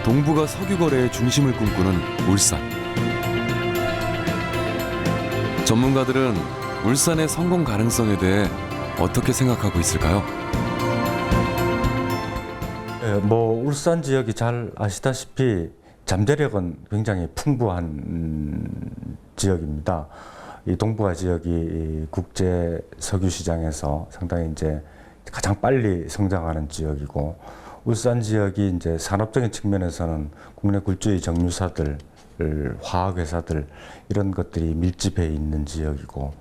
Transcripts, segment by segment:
동북아 석유 거래의 중심을 꿈꾸는 울산. 전문가들은 울산의 성공 가능성에 대해 어떻게 생각하고 있을까요? 울산 지역이 잘 아시다시피 잠재력은 굉장히 풍부한 지역입니다. 이 동북아 지역이 국제 석유 시장에서 상당히 이제 가장 빨리 성장하는 지역이고, 울산 지역이 이제 산업적인 측면에서는 국내 굴주의 정유사들, 화학회사들 이런 것들이 밀집해 있는 지역이고,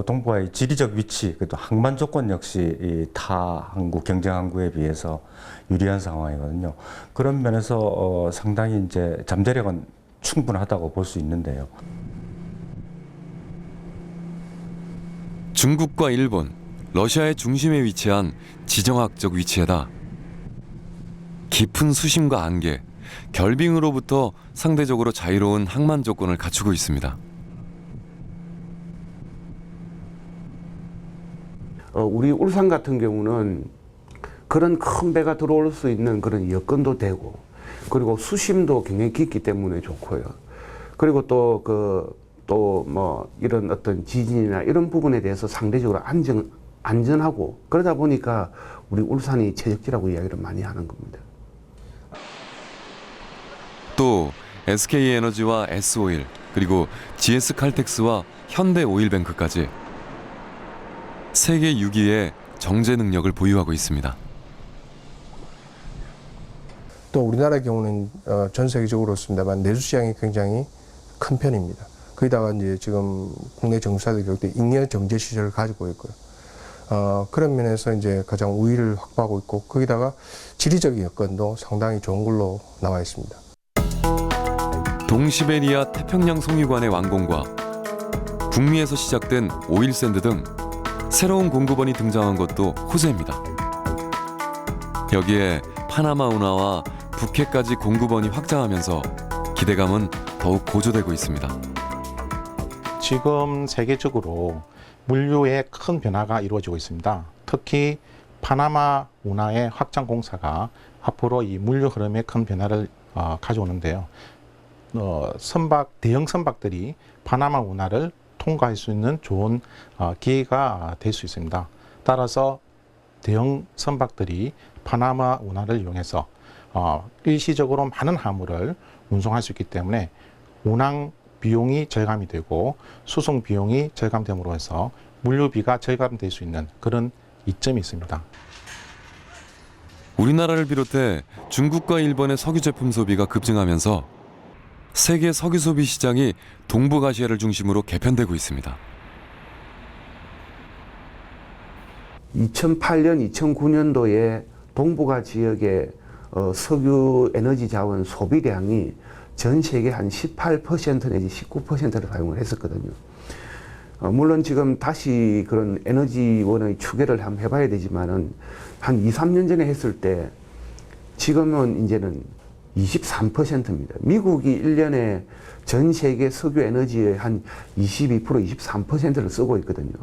동북아의 지리적 위치, 그래도 항만 조건 역시 이 타 항구, 경쟁 항구에 비해서 유리한 상황이거든요. 그런 면에서 상당히 이제 잠재력은 충분하다고 볼 수 있는데요. 중국과 일본, 러시아의 중심에 위치한 지정학적 위치에다 깊은 수심과 안개, 결빙으로부터 상대적으로 자유로운 항만 조건을 갖추고 있습니다. 우리 울산 같은 경우는 그런 큰 배가 들어올 수 있는 그런 여건도 되고, 그리고 수심도 굉장히 깊기 때문에 좋고요. 그리고 또 뭐 이런 어떤 지진이나 이런 부분에 대해서 상대적으로 안전하고, 그러다 보니까 우리 울산이 최적지라고 이야기를 많이 하는 겁니다. 또 SK에너지와 S오일, 그리고 GS칼텍스와 현대오일뱅크까지 세계 6위의 정제 능력을 보유하고 있습니다. 또 우리나라의 경우는 전 세계적으로 그렇습니다만 내수 시장이 굉장히 큰 편입니다. 거기다가 이제 지금 국내 정유사들이 잉여 정제 시설을 가지고 있고요. 그런 면에서 이제 가장 우위를 확보하고 있고, 거기다가 지리적인 여건도 상당히 좋은 걸로 나와 있습니다. 동시베리아 태평양 송유관의 완공과 북미에서 시작된 오일샌드 등 새로운 공급원이 등장한 것도 호재입니다. 여기에 파나마 운하와 북해까지 공급원이 확장하면서 기대감은 더욱 고조되고 있습니다. 지금 세계적으로 물류에 큰 변화가 이루어지고 있습니다. 특히 파나마 운하의 확장 공사가 앞으로 이 물류 흐름에 큰 변화를 가져오는데요. 대형 선박들이 파나마 운하를 통과할 수 있는 좋은 기회가 될 수 있습니다. 따라서 대형 선박들이 파나마 운하를 이용해서 일시적으로 많은 화물을 운송할 수 있기 때문에 운항 비용이 절감이 되고 수송 비용이 절감됨으로 해서 물류비가 절감될 수 있는 그런 이점이 있습니다. 우리나라를 비롯해 중국과 일본의 석유 제품 소비가 급증하면서 세계 석유 소비 시장이 동북아시아를 중심으로 개편되고 있습니다. 2008년, 2009년도에 동북아 지역의 석유 에너지 자원 소비량이 전 세계 한 18% 내지 19%를 사용을 했었거든요. 물론 지금 다시 그런 에너지원의 추계를 한번 해봐야 되지만은 한 2, 3년 전에 했을 때 지금은 이제는 23%입니다. 미국이 1년에 전 세계 석유 에너지의 한 22%, 23%를 쓰고 있거든요.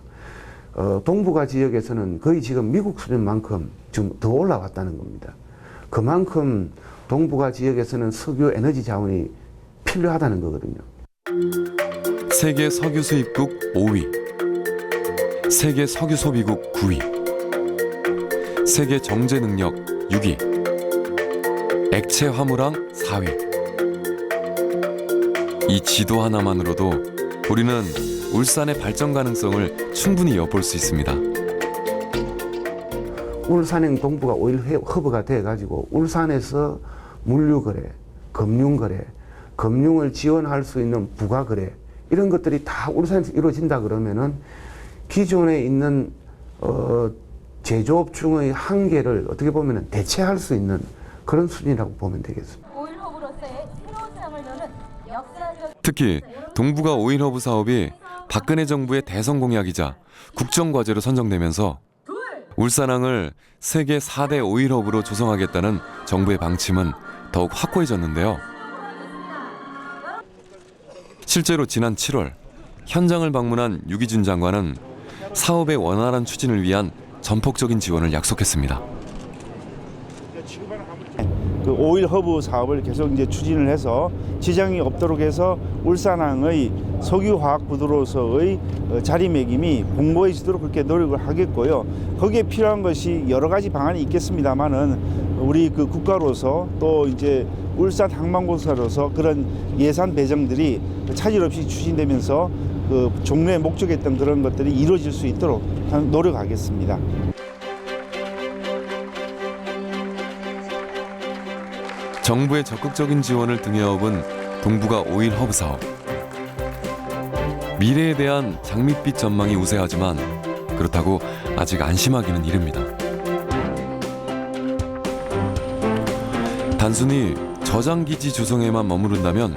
동북아 지역에서는 거의 지금 미국 수준만큼 좀 더 올라왔다는 겁니다. 그만큼 동북아 지역에서는 석유 에너지 자원이 필요하다는 거거든요. 세계 석유 수입국 5위, 세계 석유 소비국 9위, 세계 정제 능력 6위, 액체 화물항 4위. 이 지도 하나만으로도 우리는 울산의 발전 가능성을 충분히 엿볼 수 있습니다. 울산행 동북아 오일 허브가 돼가지고 울산에서 물류거래, 금융거래, 금융을 지원할 수 있는 부가거래 이런 것들이 다 울산에서 이루어진다 그러면은 기존에 있는 제조업 중의 한계를 어떻게 보면 대체할 수 있는 그런 수준이라고 보면 되겠습니다. 오일허브로서의 새로운 장을 여는 역사적. 특히 동북아 오일허브 사업이 박근혜 정부의 대선 공약이자 국정과제로 선정되면서 울산항을 세계 4대 오일허브로 조성하겠다는 정부의 방침은 더욱 확고해졌는데요. 실제로 지난 7월 현장을 방문한 유기준 장관은 사업의 원활한 추진을 위한 전폭적인 지원을 약속했습니다. 그 오일 허브 사업을 계속 이제 추진을 해서 지장이 없도록 해서 울산항의 석유화학 부두로서의 자리매김이 공고해지도록 그렇게 노력을 하겠고요. 거기에 필요한 것이 여러 가지 방안이 있겠습니다만은 우리 그 국가로서 또 이제 울산 항만공사로서 그런 예산 배정들이 차질 없이 추진되면서 그 종래에 목적했던 그런 것들이 이루어질 수 있도록 노력하겠습니다. 정부의 적극적인 지원을 등에 업은 동부가 오일 허브 사업. 미래에 대한 장밋빛 전망이 우세하지만 그렇다고 아직 안심하기는 이릅니다. 단순히 저장기지 조성에만 머무른다면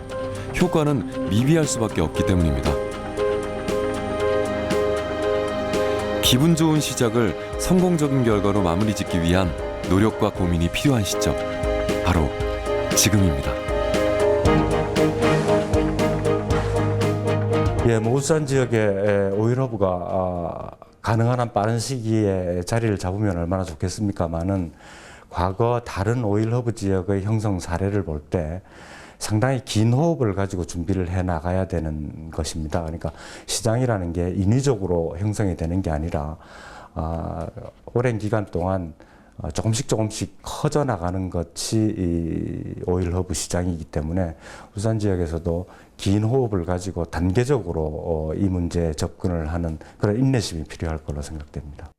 효과는 미비할 수밖에 없기 때문입니다. 기분 좋은 시작을 성공적인 결과로 마무리 짓기 위한 노력과 고민이 필요한 시점, 바로 지금입니다. 예, 뭐 울산 지역의 오일 허브가 가능한 한 빠른 시기에 자리를 잡으면 얼마나 좋겠습니까마는 과거 다른 오일 허브 지역의 형성 사례를 볼 때 상당히 긴 호흡을 가지고 준비를 해 나가야 되는 것입니다. 그러니까 시장이라는 게 인위적으로 형성이 되는 게 아니라 오랜 기간 동안 조금씩 커져 나가는 것이 이 오일 허브 시장이기 때문에 울산 지역에서도 긴 호흡을 가지고 단계적으로 이 문제에 접근을 하는 그런 인내심이 필요할 걸로 생각됩니다.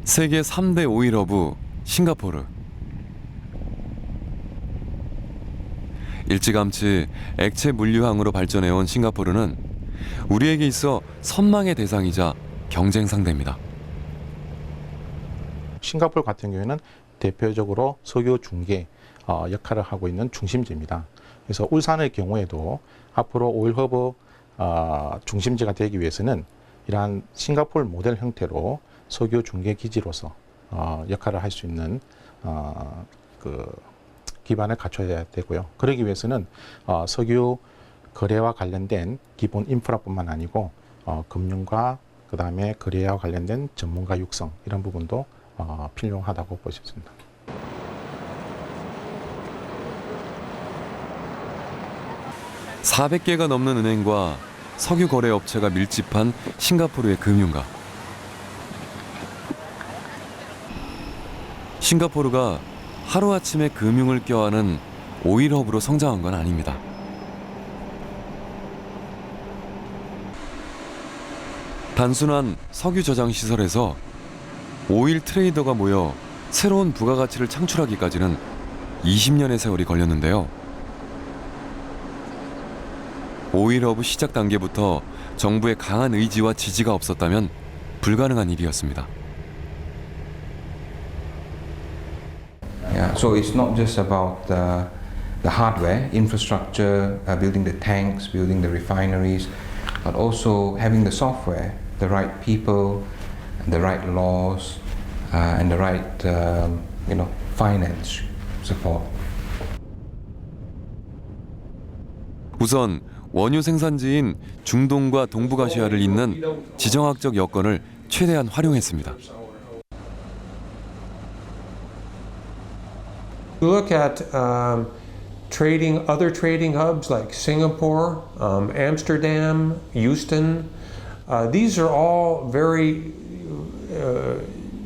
세계 3대 오일 허브 싱가포르. 일찌감치 액체 물류항으로 발전해온 싱가포르는 우리에게 있어 선망의 대상이자 경쟁 상대입니다. 싱가포르 같은 경우에는 대표적으로 석유 중개 역할을 하고 있는 중심지입니다. 그래서 울산의 경우에도 앞으로 오일 허브 중심지가 되기 위해서는 이러한 싱가포르 모델 형태로 석유 중개 기지로서 역할을 할 수 있는 그 기반을 갖춰야 되고요. 그러기 위해서는 석유 거래와 관련된 기본 인프라뿐만 아니고 금융과 그다음에 거래와 관련된 전문가 육성 이런 부분도 필요하다고 볼 수 있습니다. (400개가) 넘는 은행과 석유 거래 업체가 밀집한 싱가포르의 금융가. 싱가포르가 하루아침에 금융을 껴안은 오일 허브로 성장한 건 아닙니다. 단순한 석유 저장 시설에서 오일 트레이더가 모여 새로운 부가가치를 창출하기까지는 20년의 세월이 걸렸는데요. 오일 허브 시작 단계부터 정부의 강한 의지와 지지가 없었다면 불가능한 일이었습니다. Yeah, so it's not just about the hardware, infrastructure, building the tanks, building the refineries, but also having the software, the right people, the right laws, and the right, finance support. 우선 원유 생산지인 중동과 동북아시아를 잇는 지정학적 여건을 최대한 활용했습니다. You look at other trading hubs like Singapore, Amsterdam, Houston. These are all very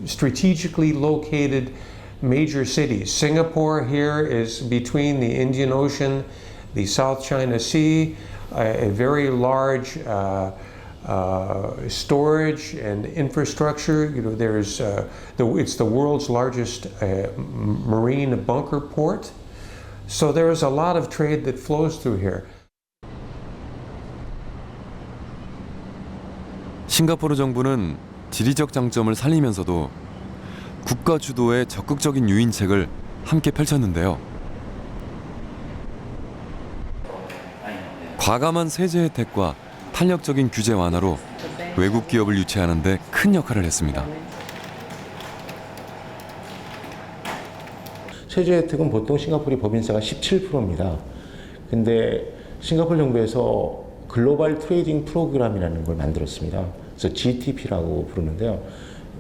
strategically located major cities. Singapore here is between the Indian Ocean, the South China Sea, a very large storage and infrastructure. It's the world's largest marine bunker port. So there's a lot of trade that flows through here. 싱가포르 정부는 지리적 장점을 살리면서도 국가 주도의 적극적인 유인책을 함께 펼쳤는데요. 과감한 세제 혜택과 탄력적인 규제 완화로 외국 기업을 유치하는 데 큰 역할을 했습니다. 세제 혜택은 보통 싱가포르 법인세가 17%입니다. 근데 싱가포르 정부에서 글로벌 트레이딩 프로그램이라는 걸 만들었습니다. 그래서 GTP라고 부르는데요.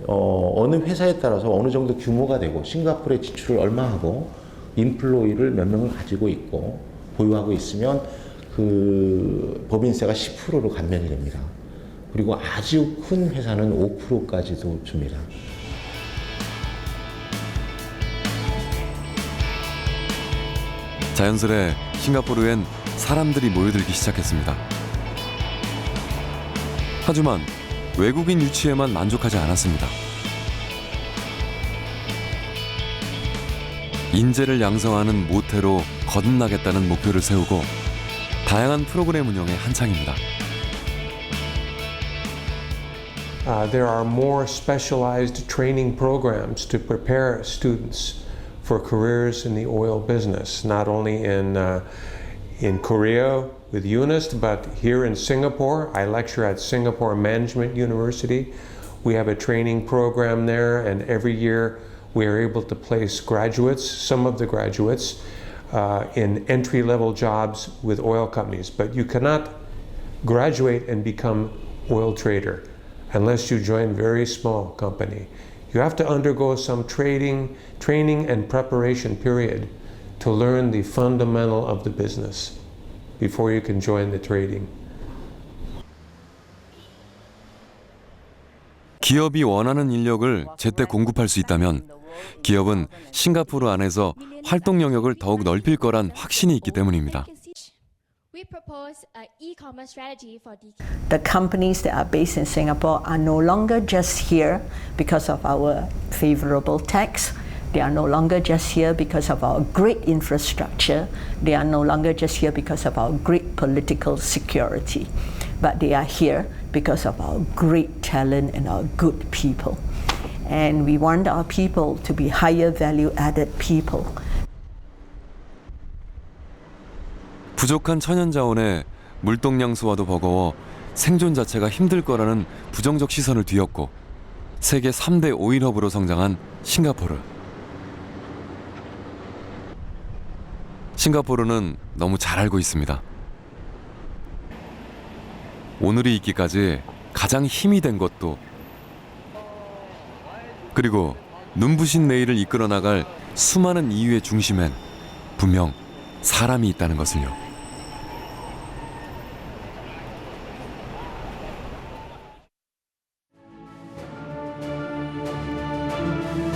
어느 회사에 따라서 어느 정도 규모가 되고 싱가포르에 지출을 얼마 하고 인플로이를 몇 명을 가지고 있고 보유하고 있으면 그 법인세가 10%로 감면이 됩니다. 그리고 아주 큰 회사는 5%까지도 줍니다. 자연스레 싱가포르엔 사람들이 모여들기 시작했습니다. 하지만 외국인 유치에만 만족하지 않았습니다. 인재를 양성하는 모태로 거듭나겠다는 목표를 세우고 다양한 프로그램 운영에 한창입니다. There are more specialized training programs to prepare students for careers in the oil business, not only in Korea with UNIST, but here in Singapore. I lecture at Singapore Management University. We have a training program there, and every year we are able to place graduates, some of the graduates, in entry-level jobs with oil companies. But you cannot graduate and become oil trader unless you join a very small company. You have to undergo some training and preparation period to learn the fundamental of the business before you can join the trading. 기업이 원하는 인력을 제때 공급할 수 있다면 기업은 싱가포르 안에서 활동 영역을 더욱 넓힐 거란 확신이 있기 때문입니다. We propose an e-commerce strategy for The companies that are based in Singapore are no longer just here because of our favorable tax. They are no longer just here because of our great infrastructure. They are no longer just here because of our great political security. But they are here because of our great talent and our good people. And we want our people to be higher value added people. 부족한 천연 자원에 물동량 소화도 버거워 생존 자체가 힘들 거라는 부정적 시선을 뒤엎고 세계 3대 오일 허브로 성장한 싱가포르. 싱가포르는 너무 잘 알고 있습니다. 오늘이 있기까지 가장 힘이 된 것도, 그리고 눈부신 내일을 이끌어 나갈 수많은 이유의 중심엔 분명 사람이 있다는 것을요.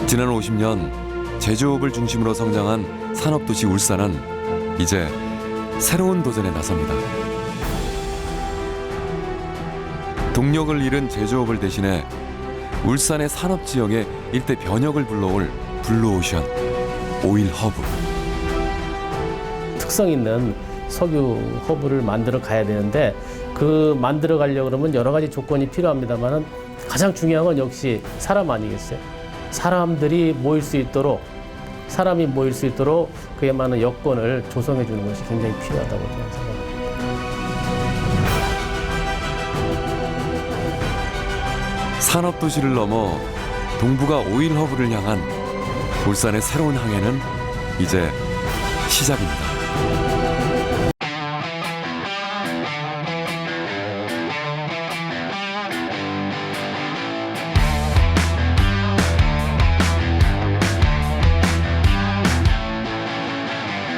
지난 50년 제조업을 중심으로 성장한 산업도시 울산은 이제 새로운 도전에 나섭니다. 동력을 잃은 제조업을 대신해 울산의 산업지역에 일대 변혁을 불러올 블루오션 오일 허브. 특성 있는 석유 허브를 만들어 가야 되는데 그 만들어 가려고 그러면 여러 가지 조건이 필요합니다만은 가장 중요한 건 역시 사람 아니겠어요? 사람이 모일 수 있도록 그에 맞는 여건을 조성해 주는 것이 굉장히 필요하다고 저는 생각합니다. 산업도시를 넘어 동부가 오일 허브를 향한 울산의 새로운 항해는 이제 시작입니다.